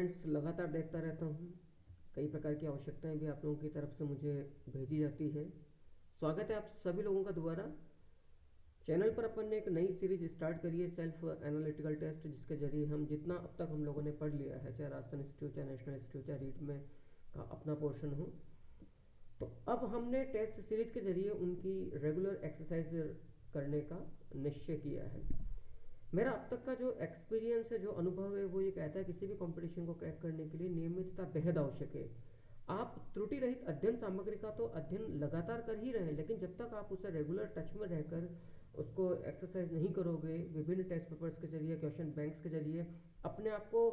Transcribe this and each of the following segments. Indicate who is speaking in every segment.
Speaker 1: Comments लगातार देखता रहता हूँ। कई प्रकार की आवश्यकताएं भी आप लोगों की तरफ से मुझे भेजी जाती है। स्वागत है आप सभी लोगों का दोबारा चैनल पर। अपन ने एक नई सीरीज स्टार्ट करी है, सेल्फ एनालिटिकल टेस्ट, जिसके जरिए हम जितना अब तक हम लोगों ने पढ़ लिया है, चाहे राजस्थान इंस्टीट्यूट, चाहे नेशनल इंस्टीट्यूट, चाहे रीट में का अपना पोर्शन हो, तो अब हमने टेस्ट सीरीज के जरिए उनकी रेगुलर एक्सरसाइज करने का निश्चय किया है। मेरा अब तक का जो एक्सपीरियंस है, जो अनुभव है, वो ये कहता है किसी भी कंपटीशन को क्रैक करने के लिए नियमितता बेहद आवश्यक है। आप त्रुटि रहित अध्ययन सामग्री का तो अध्ययन लगातार कर ही रहे हैं, लेकिन जब तक आप उसे रेगुलर टच में रहकर उसको एक्सरसाइज नहीं करोगे, विभिन्न टेस्ट पेपर्स के जरिए, क्वेश्चन बैंक्स के जरिए अपने आप को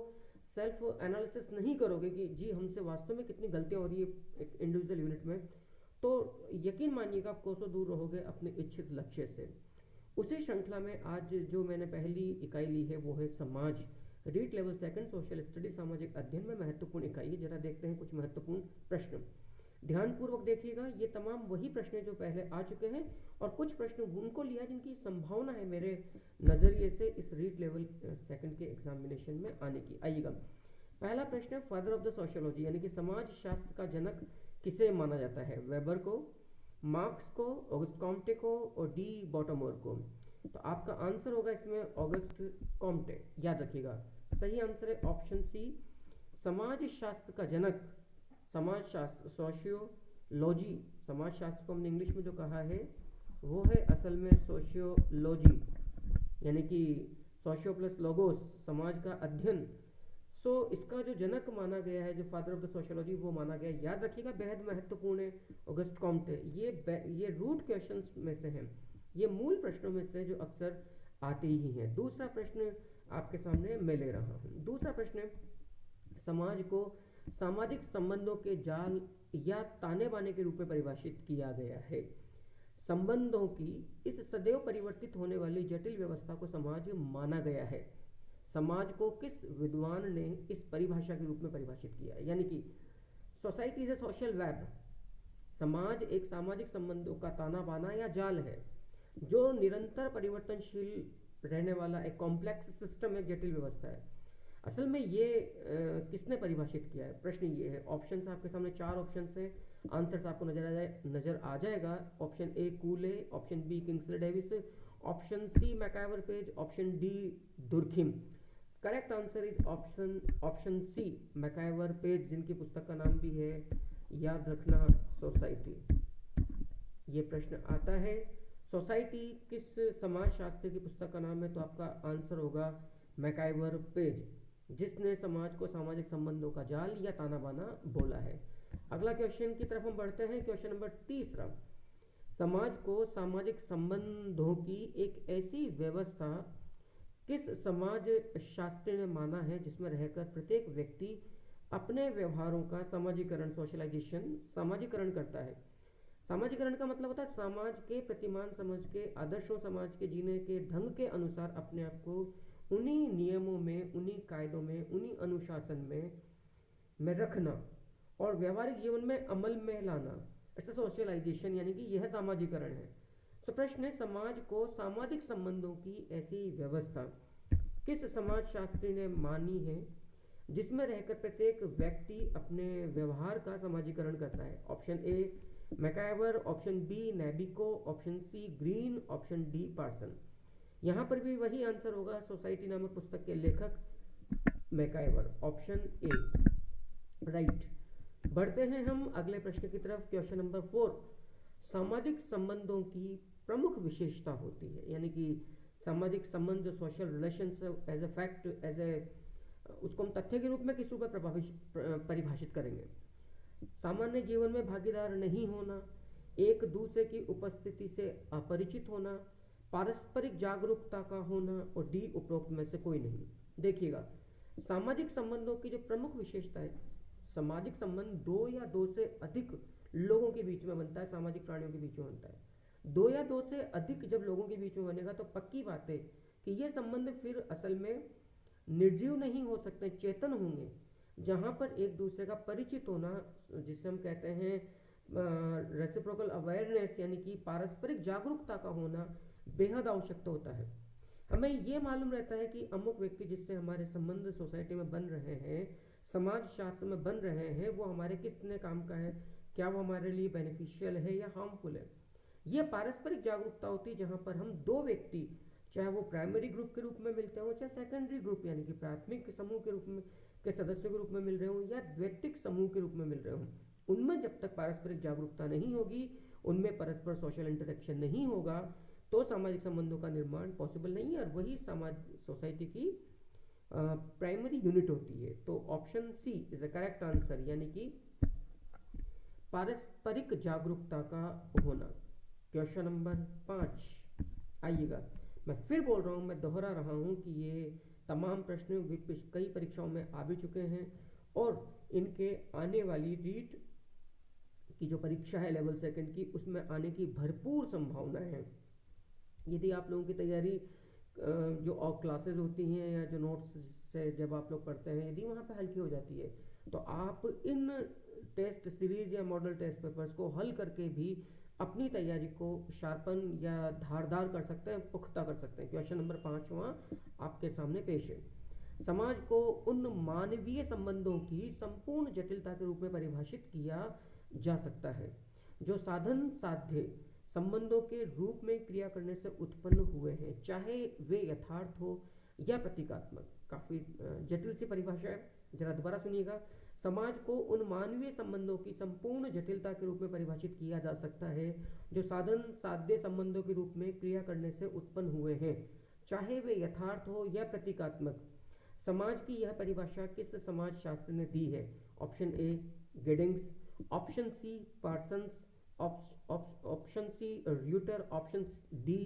Speaker 1: सेल्फ एनालिसिस नहीं करोगे कि जी हमसे वास्तव में कितनी गलतियाँ हो रही है एक इंडिविजुअल यूनिट में, तो यकीन मानिएगा आप कोसों दूर रहोगे अपने इच्छित लक्ष्य से। उसी श्रृंखला में आज जो मैंने पहली इकाई ली है वो है समाज, REET level second, social study, सामाजिक अध्ययन में महत्वपूर्ण इकाई है। जरा देखते हैं कुछ महत्वपूर्ण प्रश्न, ध्यानपूर्वक देखिएगा। ये तमाम वही प्रश्न जो पहले आ चुके हैं और कुछ प्रश्न उनको लिया जिनकी संभावना है मेरे नज़रिए से इस रीट लेवल सेकंड के एग्जामिनेशन में आने की। आइएगा, पहला प्रश्न है फादर ऑफ द सोशियोलॉजी, यानी कि समाज शास्त्र का जनक किसे माना जाता है? वेबर को, मार्क्स को, ऑगस्ट कॉम्टे को और डी बॉटमोर को। तो आपका आंसर होगा इसमें ऑगस्ट कॉम्टे, याद रखिएगा। सही आंसर है ऑप्शन सी, समाज शास्त्र का जनक। समाज शास्त्र, सोशियोलॉजी, समाज शास्त्र को हमने इंग्लिश में जो कहा है वो है असल में सोशियोलॉजी, यानी कि सोशियो प्लस लोगोस, समाज का अध्ययन। सो इसका जो जनक माना गया है, जो फादर ऑफ द सोशियोलॉजी, वो माना गया, याद रखिएगा, बेहद महत्वपूर्ण है ऑगस्ट कॉम्टे। ये रूट क्वेश्चंस में से हैं, ये मूल प्रश्नों में से जो अक्सर आते ही हैं। दूसरा प्रश्न आपके सामने मैं ले रहा हूँ। दूसरा प्रश्न है, समाज को सामाजिक संबंधों के जाल या ताने बाने के रूप में परिभाषित किया गया है। संबंधों की इस सदैव परिवर्तित होने वाली जटिल व्यवस्था को समाज माना गया है। समाज को किस विद्वान ने इस परिभाषा के रूप में परिभाषित किया है? यानी कि society is a social web, समाज एक सामाजिक संबंधों का ताना बाना या जाल है जो निरंतर परिवर्तनशील रहने वाला एक कॉम्प्लेक्स सिस्टम है, जटिल व्यवस्था है। असल में ये किसने परिभाषित किया है? प्रश्न ये है। ऑप्शन आपके सामने चार ऑप्शन है, आंसर आपको नजर आ जाएगा। Option A Cooley, option B Kingsley Davis, option C MacIver Page, option D Durkheim. Correct answer is option C MacIver Page, जिनकी पुस्तक का नाम भी है, याद रखना, सोसाइटी। ये प्रश्न आता है, सोसाइटी किस समाजशास्त्री की पुस्तक का नाम है? तो आपका आंसर होगा मैकाइवर पेज, जिसने समाज को सामाजिक संबंधों का जाल या ताना बाना बोला है। अगला क्वेश्चन की तरफ हम बढ़ते हैं। क्वेश्चन नंबर तीसरा, समाज को सामाजिक संबंधों की एक ऐसी व्यवस्था किस समाज शास्त्री ने माना है जिसमें रहकर प्रत्येक व्यक्ति अपने व्यवहारों का सामाजिकरण, सोशलाइजेशन, सामाजिकरण करता है। सामाजिकरण का मतलब होता है समाज के प्रतिमान, समाज के आदर्शों, समाज के जीने के ढंग के अनुसार अपने आप को उन्हीं नियमों में, उन्हीं कायदों में, उन्हीं अनुशासन में रखना और व्यवहारिक जीवन में अमल में लाना, ऐसा सोशलाइजेशन, यानी कि यह सामाजिकरण है। तो प्रश्न है, समाज को सामाजिक संबंधों की ऐसी व्यवस्था किस समाजशास्त्री ने मानी है जिसमें रहकर प्रत्येक व्यक्ति अपने व्यवहार का सामाजिकरण करता है? Option A MacIver, option B नेबिको, option C Green, option D Parson. यहाँ पर भी वही आंसर होगा, सोसाइटी नामक पुस्तक के लेखक मैकाइवर, ऑप्शन ए राइट। बढ़ते हैं हम अगले प्रश्न की तरफ। क्वेश्चन नंबर 4, सामाजिक संबंधों की प्रमुख विशेषता होती है, यानी कि सामाजिक संबंध जो social relations as a fact, as a उसको हम तथ्य के रूप में किस रूप में परिभाषित करेंगे? सामान्य जीवन में भागीदार नहीं होना, एक दूसरे की उपस्थिति से अपरिचित होना, पारस्परिक जागरूकता का होना और डी उपरोक्त में से कोई नहीं। देखिएगा, सामाजिक संबंधों की जो प्रमुख विशेषता है, सामाजिक संबंध दो या दो से अधिक लोगों के बीच में बनता है, सामाजिक प्राणियों के बीच में बनता है। दो या दो से अधिक जब लोगों के बीच में बनेगा तो पक्की बात है कि ये संबंध फिर असल में निर्जीव नहीं हो सकते, चेतन होंगे, जहाँ पर एक दूसरे का परिचित होना, जिसे हम कहते हैं रेसिप्रोकल अवेयरनेस, यानी कि पारस्परिक जागरूकता का होना बेहद आवश्यक होता है। हमें ये मालूम रहता है कि अमुक व्यक्ति जिससे हमारे संबंध सोसाइटी में बन रहे हैं, समाज शास्त्र में बन रहे हैं वो हमारे कितने काम का है, क्या वो हमारे लिए बेनिफिशियल है या हार्मफुल है। ये पारस्परिक जागरूकता होती है जहाँ पर हम दो व्यक्ति, चाहे वो प्राइमरी ग्रुप के रूप में मिलते हो, चाहे सेकेंडरी ग्रुप यानी कि प्राथमिक समूह के रूप में के सदस्यों के रूप में मिल रहे हो, या द्वैतिक समूह के रूप में मिल रहे हो, उनमें जब तक पारस्परिक जागरूकता नहीं होगी, उनमें परस्पर सोशल इंटरेक्शन नहीं होगा, तो सामाजिक संबंधों का निर्माण पॉसिबल नहीं है। और वही समाज सोसाइटी की प्राइमरी यूनिट होती है। तो option C is the correct answer, यानी कि पारस्परिक जागरूकता का होना। क्वेश्चन नंबर 5 आइएगा। मैं फिर बोल रहा हूँ, मैं दोहरा रहा हूँ कि ये तमाम प्रश्न कई परीक्षाओं में आ भी चुके हैं और इनके आने वाली रीट की जो परीक्षा है लेवल सेकंड की, उसमें आने की भरपूर संभावनाएं हैं। यदि आप लोगों की तैयारी जो और क्लासेस होती हैं या जो नोट्स से जब आप लोग पढ़ते हैं, यदि वहाँ पे हल्की हो जाती है, तो आप इन टेस्ट सीरीज या मॉडल टेस्ट पेपर्स को हल करके भी अपनी तैयारी को शार्पन या धारदार कर सकते हैं, पुख्ता कर सकते हैं। क्वेश्चन नंबर 5वां आपके सामने पेश है। समाज को उन मानवीय संबंधों की संपूर्ण जटिलता के रूप में परिभाषित किया जा सकता है जो साधन साध्य संबंधों के रूप में क्रिया करने से उत्पन्न हुए हैं, चाहे वे यथार्थ हो या प्रतीकात्मक। काफ़ी जटिल सी परिभाषा है, जरा दोबारा सुनिएगा। समाज को उन मानवीय संबंधों की संपूर्ण जटिलता के रूप में परिभाषित किया जा सकता है जो साधन साध्य संबंधों के रूप में क्रिया करने से उत्पन्न हुए हैं, चाहे वे यथार्थ हो या प्रतीकात्मक। समाज की यह परिभाषा किस समाज शास्त्र ने दी है? Option A Giddings, option C Parsons, option C Reuter, option D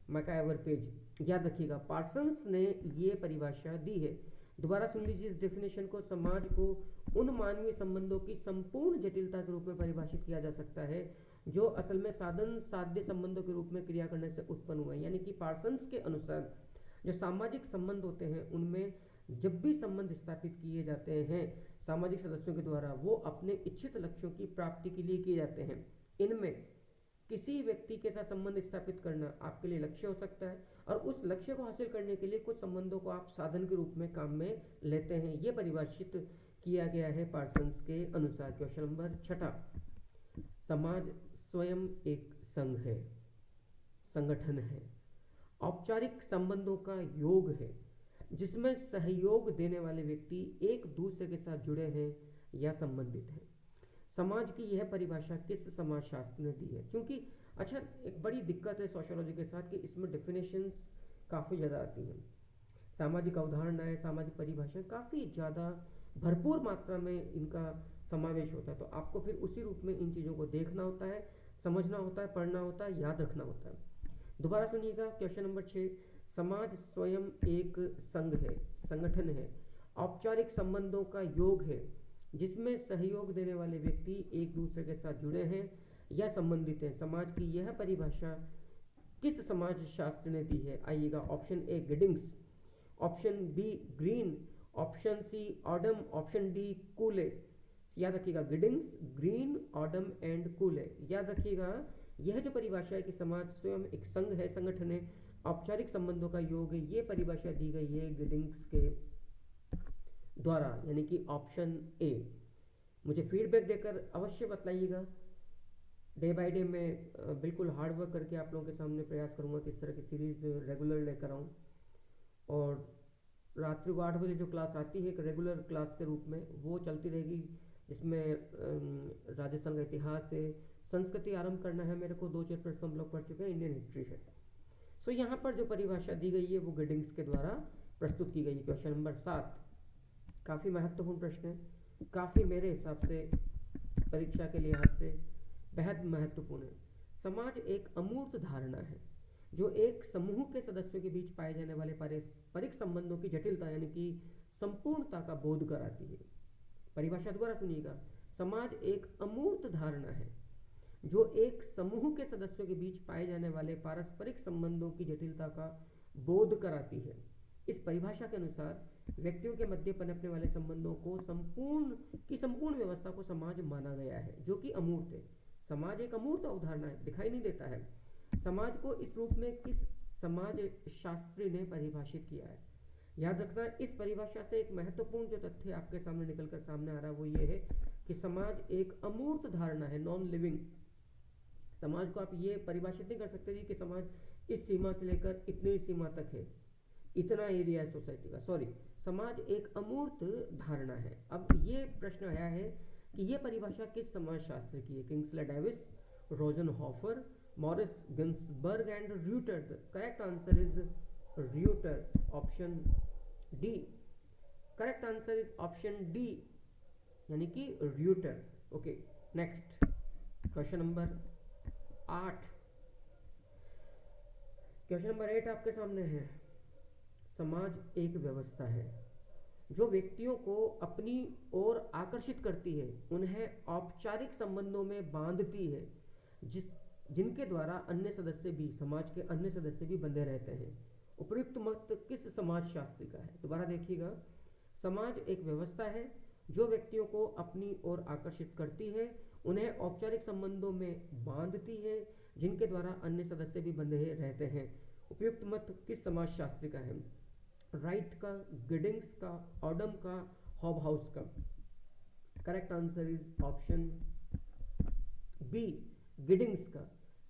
Speaker 1: MacIver Page. याद रखिएगा, पार्सन्स ने ये परिभाषा दी है। दोबारा सुन लीजिए इस डेफिनेशन को। समाज को उन मानवीय संबंधों की संपूर्ण जटिलता के रूप में परिभाषित किया जा सकता है जो असल में साधन साध्य संबंधों के रूप में क्रिया करने से उत्पन्न हुए हैं। यानी कि पार्सन्स के अनुसार जो सामाजिक संबंध होते हैं, उनमें जब भी संबंध स्थापित किए जाते हैं सामाजिक सदस्यों के द्वारा, वो अपने इच्छित लक्ष्यों की प्राप्ति के लिए किए जाते हैं। इनमें किसी व्यक्ति के साथ संबंध स्थापित करना आपके लिए लक्ष्य हो सकता है और उस लक्ष्य को हासिल करने के लिए कुछ संबंधों को आप साधन के रूप में काम में लेते हैं। ये परिभाषित किया गया है पार्सन्स के अनुसार। क्वेश्चन नंबर 6, समाज स्वयं एक संघ है, संगठन है, औपचारिक संबंधों का योग है जिसमें सहयोग देने वाले व्यक्ति एक दूसरे के साथ जुड़े हैं या संबंधित हैं। समाज की यह परिभाषा किस समाजशास्त्र ने दी है? क्योंकि अच्छा, एक बड़ी दिक्कत है सोशियोलॉजी के साथ कि इसमें डेफिनेशंस काफ़ी ज़्यादा आती हैं। सामाजिक अवधारणाएं, सामाजिक परिभाषाएं काफ़ी ज़्यादा भरपूर मात्रा में इनका समावेश होता है। तो आपको फिर उसी रूप में इन चीज़ों को देखना होता है, समझना होता है, पढ़ना होता है, याद रखना होता है। दोबारा सुनिएगा। क्वेश्चन नंबर 6, समाज स्वयं एक संघ है, संगठन है, औपचारिक संबंधों का योग है जिसमें सहयोग देने वाले व्यक्ति एक दूसरे के साथ जुड़े हैं या संबंधित हैं। समाज की यह परिभाषा किस समाज शास्त्र ने दी है? आइएगा। Option A Giddings, option B Green, option C Odum, option D Cooley. याद रखिएगा, Giddings, Green, Odum and Cooley. याद रखिएगा, यह जो परिभाषा है कि समाज स्वयं एक संघ है, संगठन है, औपचारिक संबंधों का योग है, ये परिभाषा दी गई है गिडिंग्स के द्वारा, यानी कि ऑप्शन ए। मुझे फीडबैक देकर अवश्य बतलाइएगा। डे बाय डे मैं बिल्कुल हार्ड वर्क करके आप लोगों के सामने प्रयास करूंगा कि इस तरह की सीरीज़ रेगुलर लेकर आऊँ। और रात्रि को 8 बजे जो क्लास आती है एक रेगुलर क्लास के रूप में, वो चलती रहेगी, जिसमें राजस्थान का इतिहास है, संस्कृति आरंभ करना है मेरे को, 2 चैप्टर्स हम लोग पढ़ चुके हैं, इंडियन हिस्ट्री है। सो यहाँ पर जो परिभाषा दी गई है वो गिडिंग्स के द्वारा प्रस्तुत की गई है। क्वेश्चन नंबर 7 काफ़ी महत्वपूर्ण प्रश्न है, काफ़ी मेरे हिसाब से परीक्षा के लिहाज से बेहद महत्वपूर्ण है। समाज एक अमूर्त धारणा है जो एक समूह के सदस्यों के बीच पाए जाने वाले पारस्परिक संबंधों की जटिलता यानी कि संपूर्णता का बोध कराती है। परिभाषा दोबारा सुनिएगा। समाज एक अमूर्त धारणा है जो एक समूह के सदस्यों के बीच पाए जाने वाले पारस्परिक संबंधों की जटिलता का बोध कराती है। इस परिभाषा के अनुसार व्यक्तियों के मध्य पनपने वाले संबंधों को संपूर्ण व्यवस्था को समाज माना गया है, जो कि अमूर्त है। समाज एक अमूर्त अवधारणा है, दिखाई नहीं देता है। समाज को इस रूप में किस समाज शास्त्री ने परिभाषित किया है? याद रखना, इस परिभाषा से एक महत्वपूर्ण जो तथ्य आपके सामने निकल कर सामने आ रहा है वो ये है कि समाज एक अमूर्त धारणा है, नॉन लिविंग। समाज को आप ये परिभाषित नहीं कर सकते जी कि समाज इस सीमा से लेकर इतनी सीमा तक है, इतना एरिया है सोसाइटी का। सॉरी, समाज एक अमूर्त धारणा है। अब ये प्रश्न आया है कि ये परिभाषा किस समाजशास्त्र की है? Kingsley Davis, Rosenhofer, Morris Ginsberg and Reuter. The correct answer is Reuter, option D. Correct answer is option D, यानी कि Reuter. Okay, next question number 8। Question number 8 आपके सामने है। समाज एक व्यवस्था है जो व्यक्तियों को अपनी ओर आकर्षित करती है, उन्हें औपचारिक संबंधों में बांधती है, जिनके द्वारा अन्य सदस्य भी, समाज के अन्य सदस्य भी बंधे रहते हैं। उपयुक्त मत किस समाजशास्त्री का है? दोबारा देखिएगा, समाज एक व्यवस्था है जो व्यक्तियों को अपनी ओर आकर्षित करती है, उन्हें औपचारिक संबंधों में बांधती है, जिनके द्वारा अन्य सदस्य भी बंधे रहते हैं। उपयुक्त मत किस समाजशास्त्री का है? राइट का, गिडिंग्स का, ऑडम का, हॉबहाउस का। Correct answer is option B, Giddings का।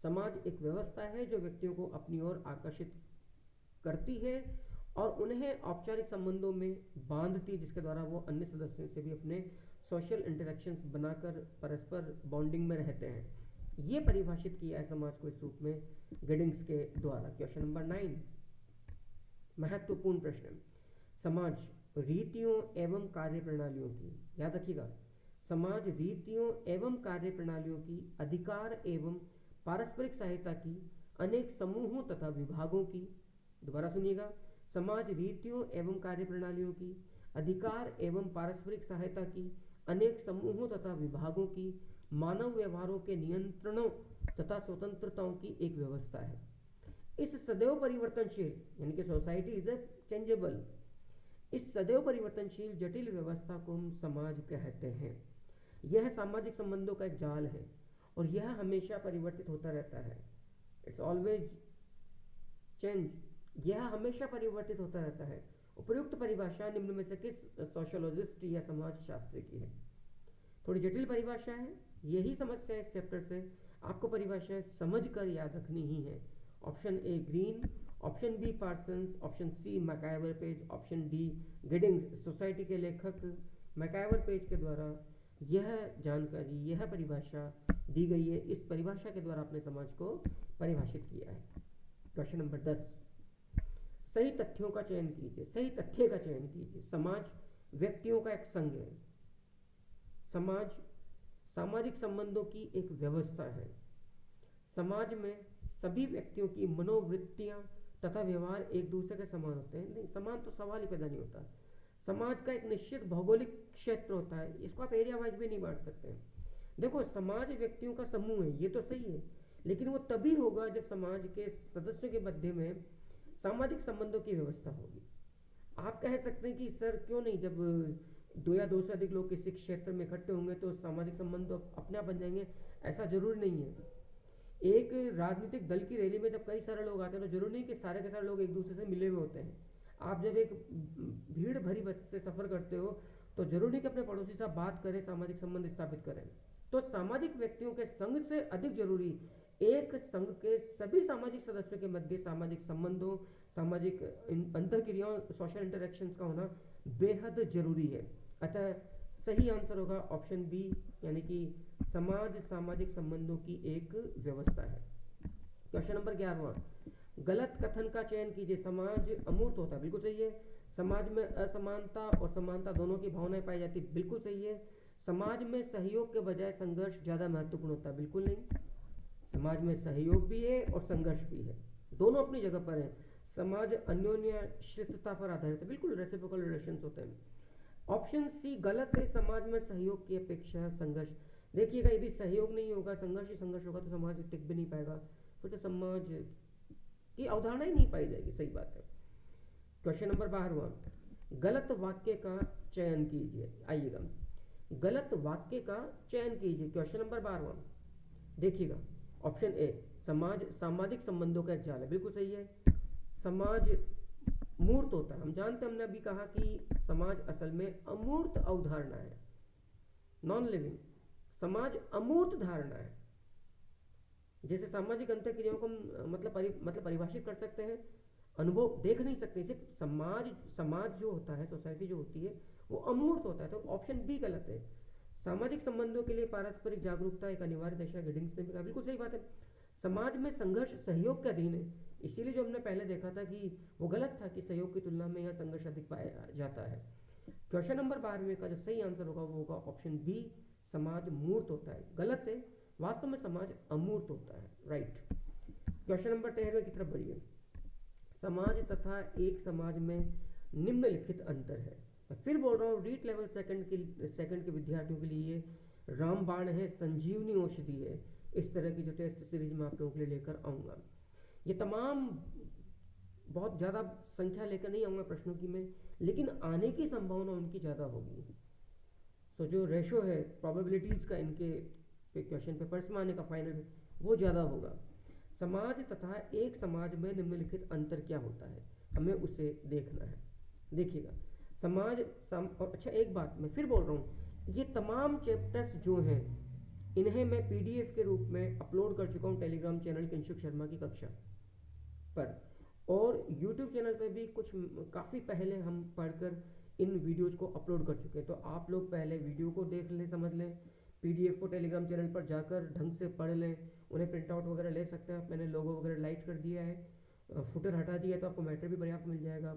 Speaker 1: समाज एक व्यवस्था है जो व्यक्तियों को अपनी ओर आकर्षित करती है और उन्हें औपचारिक संबंधों में बांधती है, जिसके द्वारा वो अन्य सदस्यों से भी अपने सोशल इंटरेक्शंस बनाकर परस्पर बॉन्डिंग में रहते हैं। ये परिभाषित किया है समाज को इस रूप में गिडिंग्स के द्वारा। क्वेश्चन नंबर 9, महत्वपूर्ण प्रश्न। समाज रीतियों एवं कार्य प्रणालियों की, याद रखिएगा, समाज रीतियों एवं कार्य प्रणालियों की, अधिकार एवं पारस्परिक सहायता की, अनेक समूहों तथा विभागों की। दोबारा सुनिएगा, समाज रीतियों एवं कार्य प्रणालियों की, अधिकार एवं पारस्परिक सहायता की, अनेक समूहों तथा विभागों की, मानव व्यवहारों के नियंत्रणों तथा स्वतंत्रताओं की एक व्यवस्था है। इस सदैव परिवर्तनशील, यानी कि सोसाइटी इज ए चेंजेबल, इस सदैव परिवर्तनशील जटिल व्यवस्था को हम समाज कहते हैं। यह सामाजिक संबंधों का एक जाल है और यह हमेशा परिवर्तित होता रहता है। इट्स ऑलवेज चेंज, यह हमेशा परिवर्तित होता रहता है। उपयुक्त परिभाषा निम्न में से किस सोशियोलॉजिस्ट या समाजशास्त्री की है? थोड़ी जटिल परिभाषा है, यही समस्या है इस चैप्टर से, आपको परिभाषाएं समझ कर याद रखनी ही है। Option A Green, option B Parsons, option C MacIver Page, option D Giddings. Society के लेखक मैकाइवर पेज के द्वारा यह जानकारी, यह परिभाषा दी गई है। इस परिभाषा के द्वारा अपने समाज को परिभाषित किया है। क्वेश्चन नंबर 10, सही तथ्यों का चयन कीजिए, सही तथ्य का चयन कीजिए। समाज व्यक्तियों का एक संघ है। समाज सामाजिक संबंधों की एक व्यवस्था है। समाज में सभी व्यक्तियों की मनोवृत्तियां तथा व्यवहार एक दूसरे के समान होते हैं। नहीं, समान तो सवाल ही पैदा नहीं होता। समाज का एक निश्चित भौगोलिक क्षेत्र होता है, इसको आप एरिया वाइज भी नहीं बांट सकते। देखो, समाज व्यक्तियों का समूह है, ये तो सही है, लेकिन वो तभी होगा जब समाज के सदस्यों के मध्य में सामाजिक संबंधों की व्यवस्था होगी। आप कह सकते हैं कि सर क्यों नहीं, जब दो या दो से अधिक लोग किसी क्षेत्र में इकट्ठे होंगे तो सामाजिक संबंध अपने आप बन जाएंगे। ऐसा जरूरी नहीं है। एक राजनीतिक दल की रैली में जब कई सारे लोग आते हैं तो जरूरी नहीं कि सारे के सारे लोग एक दूसरे से मिले हुए होते हैं। आप जब एक भीड़ भरी बस से सफर करते हो तो जरूरी नहीं कि अपने पड़ोसी से बात करें, सामाजिक संबंध स्थापित करें। तो सामाजिक व्यक्तियों के संघ से अधिक जरूरी एक संघ के सभी सामाजिक सदस्यों के मध्य सामाजिक संबंधों, सामाजिक अंतरक्रियाओं, सोशल इंटरेक्शंस का होना बेहद जरूरी है। अतः सही आंसर होगा ऑप्शन बी, यानी कि समाज सामाजिक संबंधों की एक व्यवस्था है। क्वेश्चन नंबर 11, गलत कथन का चयन कीजिए। समाज अमूर्त होता है, बिल्कुल सही है। समाज में असमानता और समानता दोनों की भावनाएं पाई जाती है, बिल्कुल सही है। समाज में सहयोग के बजाय संघर्ष ज्यादा महत्वपूर्ण होता है, बिल्कुल नहीं। समाज में सहयोग भी है और संघर्ष भी है, दोनों अपनी जगह पर है। समाज अन्योन्याश्रितता पर आधारित है, बिल्कुल रेसिप्रोकल रिलेशंस होते हैं। ऑप्शन सी गलत है, समाज में सहयोग की अपेक्षा संघर्ष। देखिएगा, यदि सहयोग नहीं होगा, संघर्ष ही संघर्ष होगा तो समाज टिक भी नहीं पाएगा, फिर तो समाज की अवधारणा ही नहीं पाई जाएगी। सही बात है। क्वेश्चन नंबर 12, गलत वाक्य का चयन कीजिए। आइएगा, गलत वाक्य का चयन कीजिए। क्वेश्चन नंबर 12 देखिएगा, ऑप्शन ए समाज सामाजिक संबंधों का एक जाल है, बिल्कुल सही है। समाज मूर्त होता है। हम जानते हैं, हमने अभी कहा कि समाज असल में अमूर्त अवधारणा है, नॉन लिविंग। समाज अमूर्त धारणा है। जैसे सामाजिक अंतर क्रियाओं को हम मतलब परिभाषित कर सकते हैं, अनुभव देख नहीं सकते। सिर्फ समाज जो होता है, सोसाइटी जो होती है, वो अमूर्त होता है। तो ऑप्शन बी गलत है। सामाजिक संबंधों के लिए पारस्परिक जागरूकता एक अनिवार्य दशा, गिडिंग्स ने भी कहा, बिल्कुल सही बात है। समाज में संघर्ष सहयोग के अधीन है, इसीलिए जो हमने पहले देखा था कि वो गलत था कि सहयोग की तुलना में यहाँ संघर्ष अधिक पाया जाता है। क्वेश्चन नंबर 12 का जो सही आंसर होगा वो होगा ऑप्शन बी, समाज मूर्त होता है। गलत है, वास्तव में समाज अमूर्त होता है। राइट। क्वेश्चन नंबर 13 की तरफ बढ़िए। समाज तथा एक समाज में निम्नलिखित अंतर है। मैं फिर बोल रहा हूँ, रीट लेवल सेकंड के विद्यार्थियों के लिए ये रामबाण है, संजीवनी औषधि है। इस तरह की जो टेस्ट सीरीज मैं आप लोगों के लिए लेकर आऊँगा, ये तमाम बहुत ज़्यादा संख्या लेकर नहीं आऊँगा प्रश्नों की मैं, लेकिन आने की संभावना उनकी ज़्यादा होगी। तो जो रेशो है प्रोबेबिलिटीज़ का इनके क्वेश्चन पेपर्स में आने का फाइनल, वो ज़्यादा होगा। समाज तथा एक समाज में निम्नलिखित अंतर क्या होता है, हमें उसे देखना है। देखिएगा, अच्छा एक बात मैं फिर बोल रहा हूँ, ये तमाम चैप्टर्स जो हैं इन्हें मैं पीडीएफ के रूप में अपलोड कर चुका हूँ टेलीग्राम चैनल किंशुक शर्मा की कक्षा पर, और यूट्यूब चैनल पर भी कुछ काफ़ी पहले हम पढ़कर इन वीडियोज़ को अपलोड कर चुके हैं। तो आप लोग पहले वीडियो को देख लें, समझ लें, पीडीएफ को टेलीग्राम चैनल पर जाकर ढंग से पढ़ लें, उन्हें प्रिंट आउट वगैरह ले सकते हैं। मैंने लोगो वगैरह लाइट कर दिया है, फुटर हटा दिया, तो आपको मैटर भी पर्याप्त मिल जाएगा।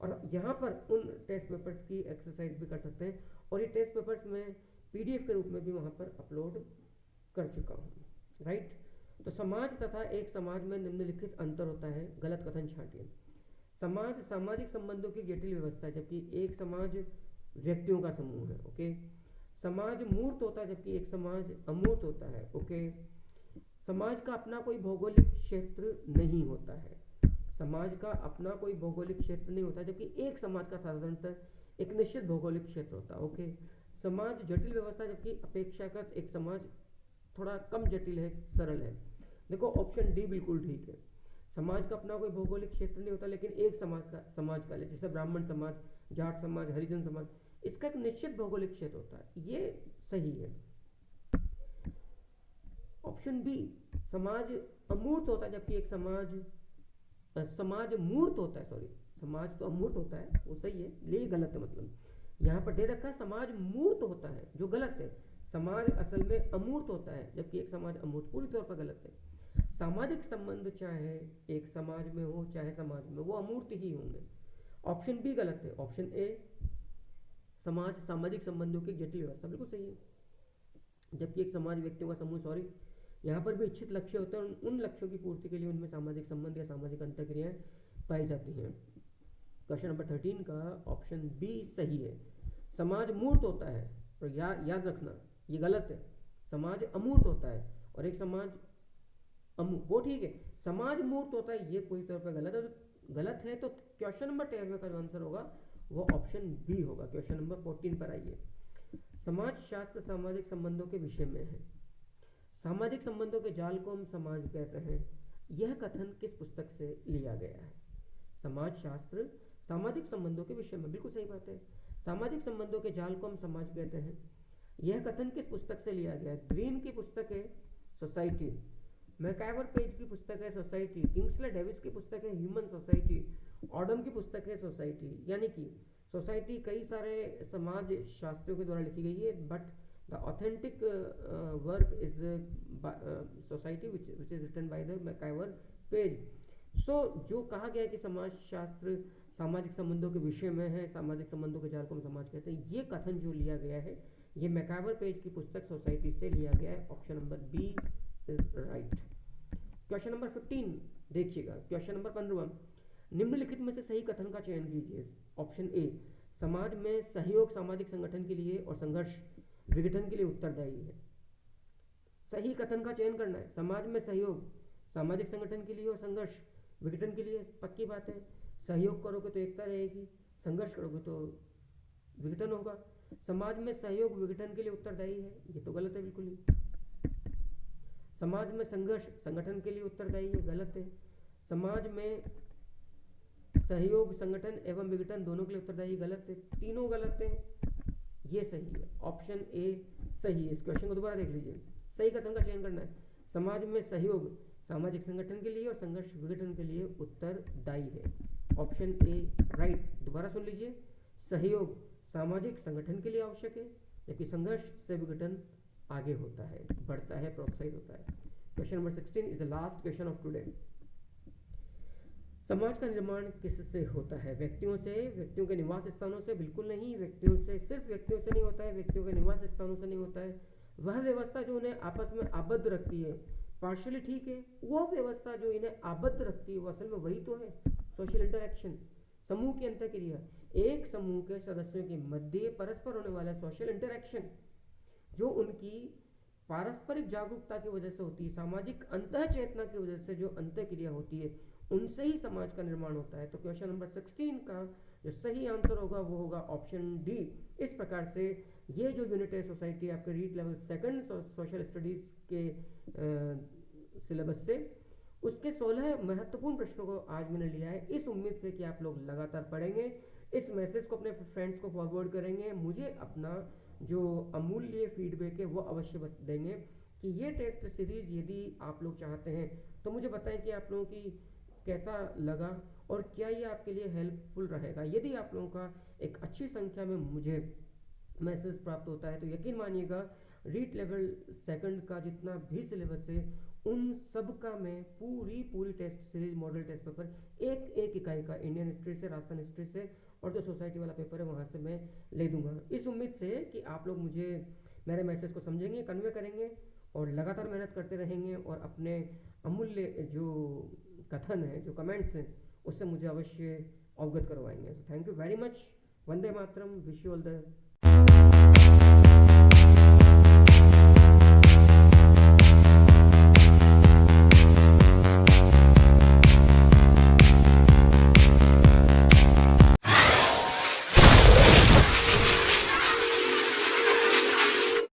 Speaker 1: और यहाँ पर उन टेस्ट पेपर्स की एक्सरसाइज भी कर सकते हैं, और ये टेस्ट पेपर्स में पीडीएफ के रूप में भी वहाँ पर अपलोड कर चुका हूँ। राइट। तो समाज तथा एक समाज में निम्नलिखित अंतर होता है, गलत कथन छांटिए। समाज सामाजिक संबंधों की जटिल व्यवस्था है, जबकि एक समाज व्यक्तियों का समूह है। ओके। समाज मूर्त होता है, जबकि एक समाज अमूर्त होता है। ओके। समाज का अपना कोई भौगोलिक क्षेत्र नहीं होता है, समाज का अपना कोई भौगोलिक क्षेत्र नहीं होता, जबकि एक समाज का साधारणतः एक निश्चित भौगोलिक क्षेत्र होता है। ओके। समाज जटिल व्यवस्था, जबकि अपेक्षाकृत एक समाज थोड़ा कम जटिल है, सरल है। देखो ऑप्शन डी बिल्कुल ठीक है। समाज का अपना कोई भौगोलिक क्षेत्र नहीं होता, लेकिन एक समाज का जैसे ब्राह्मण समाज, जाट समाज, हरिजन समाज, इसका एक निश्चित भौगोलिक क्षेत्र होता है, ये सही है। ऑप्शन बी, समाज अमूर्त होता है, जबकि एक समाज मूर्त होता है। सॉरी, समाज तो अमूर्त होता है, वो सही है, ये गलत है। मतलब यहाँ पर दे रखा है समाज मूर्त होता है, जो गलत है। समाज असल में अमूर्त होता है, जबकि एक समाज अमूर्त, पूरी तौर पर गलत है। सामाजिक संबंध चाहे एक समाज में हो चाहे समाज में, वो अमूर्त ही होंगे। ऑप्शन बी गलत है। ऑप्शन ए, समाज सामाजिक संबंधों की जटिल व्यवस्था, बिल्कुल सही है, जबकि एक समाज व्यक्तियों का समूह। सॉरी, यहाँ पर भी इच्छित लक्ष्य होते हैं, उन लक्ष्यों की पूर्ति के लिए उनमें सामाजिक संबंध या सामाजिक अंतःक्रियाएं पाई जाती हैं। क्वेश्चन नंबर 13 का ऑप्शन बी सही है। समाज मूर्त होता है, और याद रखना ये गलत है। समाज अमूर्त होता है और एक समाज वो ठीक है। समाज मूर्त होता है, ये पूरी तौर पर गलत है। तो क्वेश्चन नंबर 13 का जो आंसर होगा वो ऑप्शन बी होगा। क्वेश्चन नंबर 14 पर आइए। समाज शास्त्र सामाजिक संबंधों के विषय में है। सामाजिक संबंधों के जाल को हम समाज कहते हैं। यह कथन किस पुस्तक से लिया गया है? समाज शास्त्र सामाजिक संबंधों के विषय में, बिल्कुल सही बात है। सामाजिक संबंधों के जाल को हम समाज कहते हैं। यह कथन किस पुस्तक से लिया गया है? ग्रीन की पुस्तक है सोसाइटी, मैकाइवर पेज की पुस्तक है सोसाइटी, किंग्सले डेविस की पुस्तक है ह्यूमन सोसाइटी, ऑडम की पुस्तक है सोसाइटी। यानी कि सोसाइटी कई सारे समाज शास्त्रियों के द्वारा लिखी गई है, but the authentic work is society which is written by the MacIver Page. So जो कहा गया है कि समाज शास्त्र सामाजिक संबंधों के विषय में है, सामाजिक संबंधों के जाल को हम समाज कहते हैं, ये कथन जो लिया गया है ये मैकाइवर पेज की पुस्तक सोसाइटी से लिया गया है। Option number B is right. Question number 15 देखिएगा। क्वेश्चन नंबर 15, निम्नलिखित में से सही कथन का चयन कीजिए। ऑप्शन ए, समाज में सहयोग सामाजिक संगठन के लिए और संघर्ष विघटन के लिए उत्तरदायी है। सही कथन का चयन करना है। समाज में सहयोग सामाजिक संगठन के लिए और संघर्ष विघटन के लिए, पक्की बात है। सहयोग करोगे तो एकता रहेगी, संघर्ष करोगे तो विघटन होगा। समाज में सहयोग विघटन के लिए उत्तरदायी है, ये तो गलत है बिल्कुल ही। समाज में संघर्ष संगठन के लिए उत्तरदायी है, गलत है। समाज में सहयोग, संगठन एवं विघटन दोनों के लिए उत्तरदायी गलत है, तीनों गलत है, ये सही है, ऑप्शन ए सही है। इस क्वेश्चन को दोबारा देख लीजिए, सही कथन का चयन करना है। समाज में सहयोग सामाजिक संगठन के लिए और संघर्ष विघटन के लिए उत्तरदायी है, ऑप्शन ए राइट। दोबारा सुन लीजिए, सहयोग सामाजिक संगठन के लिए आवश्यक है, जबकि संघर्ष से विघटन आगे होता है, बढ़ता है, प्रोत्साहित होता है। Question number 16 is the last question of today. समाज का निर्माण किससे होता है? व्यक्तियों से, व्यक्तियों के निवास स्थानों से? बिल्कुल नहीं, व्यक्तियों से, सिर्फ व्यक्तियों से नहीं होता है, व्यक्तियों के निवास स्थानों से नहीं होता है। वह व्यवस्था जो उन्हें आपस में आबद्ध रखती है, पार्शियली ठीक है, वो व्यवस्था जो इन्हें आबद्ध रखती है वो असल में वही तो है सोशल इंटरेक्शन, समूह की अंतःक्रिया। एक समूह के सदस्यों के मध्य परस्पर होने वाला सोशल इंटरेक्शन जो उनकी पारस्परिक जागरूकता की वजह से होती है, सामाजिक अंतः चेतना की वजह से जो अंतःक्रिया होती है, उनसे ही समाज का निर्माण होता है। तो क्वेश्चन नंबर 16 का जो सही आंसर होगा वो होगा ऑप्शन डी। इस प्रकार से ये जो यूनिट है सोसाइटी आपके REET level second social studies के सिलेबस से, उसके 16 महत्वपूर्ण प्रश्नों को आज मैंने लिया है, इस उम्मीद से कि आप लोग लगातार पढ़ेंगे, इस मैसेज को अपने फ्रेंड्स को फॉरवर्ड करेंगे, मुझे अपना जो अमूल्य फीडबैक है वो अवश्य देंगे कि ये टेस्ट सीरीज यदि आप लोग चाहते हैं तो मुझे बताएं कि आप लोगों की कैसा लगा और क्या ये आपके लिए हेल्पफुल रहेगा। यदि आप लोगों का एक अच्छी संख्या में मुझे मैसेज प्राप्त होता है तो यकीन मानिएगा रीट लेवल सेकंड का जितना भी सिलेबस है उन सब का मैं पूरी test series model test paper एक इकाई का इंडियन हिस्ट्री से, राजस्थान हिस्ट्री से और जो सोसाइटी वाला पेपर है वहाँ से मैं ले दूंगा, इस उम्मीद से कि आप लोग मुझे मेरे मैसेज को समझेंगे, कन्वे करेंगे और लगातार मेहनत करते रहेंगे और अपने अमूल्य जो कथन है, जो कमेंट्स हैं, उससे मुझे अवश्य अवगत करवाएंगे। Thank you very much. Vande Mataram. Wish you all the